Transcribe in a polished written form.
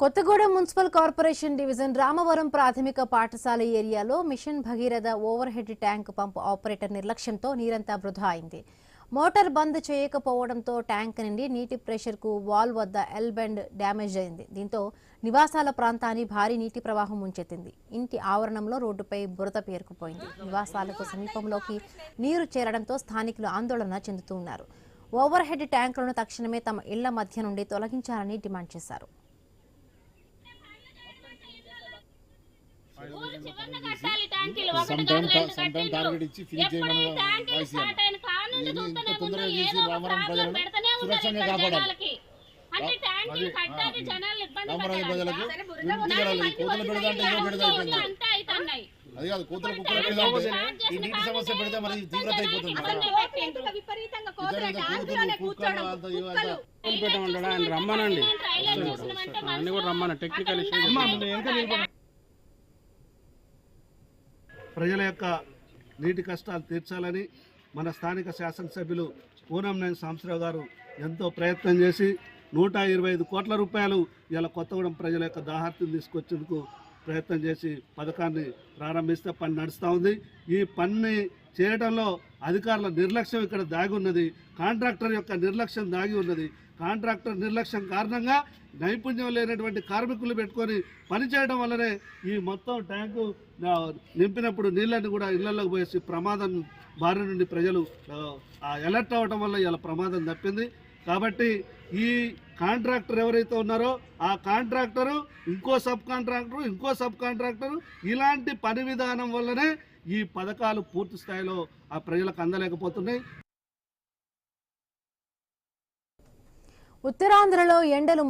Kothagudem municipal corporation division Ramavaram ప్రాథమిక పాఠశాల ఏరియాలో mission Bhagiratha overhead tank pump operator నిర్లక్ష్యంతో నీరంతా వృధా అయింది. మోటార్ బంద్ చేయకపోవడంతో ట్యాంక్ నుండి నీటి ప్రెషర్కు వాల్ వద్ద ఎల్ బెండ్ డ్యామేజ్ అయింది. దీంతో నివాసాల ప్రాంతాన్ని భారీ నీటి ప్రవాహం ముంచెత్తింది. ఇంటి ఆవరణంలో రోడ్డుపై బురద పేరుకుపోయింది. నివాసాలకు సమీపంలోకి నీరు చేరడంతో స్థానికులు ఆందోళన చెందుతున్నారు. ఓవర్ హెడ్ ట్యాంకులను తక్షణమే తమ ఇళ్ల మధ్య నుండి తొలగించాలని డిమాండ్ చేశారు. అది కాదు కోతల కుక్కలు ఈ నీటి సమస్య పెడితే మరి తీవ్రత అయిపోతుంది. రమ్మనండి అన్ని కూడా రమ్మన టెక్నికల్ ప్రజల యొక్క నీటి కష్టాలు తీర్చాలని మన స్థానిక శాసనసభ్యులు పూనంనేని సాంబశివరావు గారు ఎంతో ప్రయత్నం చేసి 125 కోట్ల రూపాయలు ఇలా కొత్తగూడెం ప్రజల యొక్క దాహార్తిని తీసుకొచ్చేందుకు ప్రయత్నం చేసి పథకాన్ని ప్రారంభిస్తే పని నడుస్తూ ఉంది. ఈ పని చేయడంలో అధికారుల నిర్లక్ష్యం ఇక్కడ దాగి ఉన్నది. కాంట్రాక్టర్ యొక్క నిర్లక్ష్యం దాగి ఉన్నది. కాంట్రాక్టర్ నిర్లక్ష్యం కారణంగా నైపుణ్యం లేనటువంటి కార్మికులు పెట్టుకొని పనిచేయడం వల్లనే ఈ మొత్తం ట్యాంకు నింపినప్పుడు నీళ్ళని కూడా ఇళ్లలోకి పోయేసి ప్రమాదం బారి నుండి ప్రజలు అలర్ట్ అవ్వడం వల్ల ఇలా ప్రమాదం తప్పింది. కాబట్టి ఈ కాంట్రాక్టర్ ఎవరైతే ఉన్నారో ఆ కాంట్రాక్టరు ఇంకో సబ్ కాంట్రాక్టరు ఇలాంటి పని విధానం వల్లనే ఈ పథకాలు పూర్తి స్థాయిలో ఆ ప్రజలకు అందలేకపోతున్నాయి. ఉత్తరాంధ్రలో ఎండలు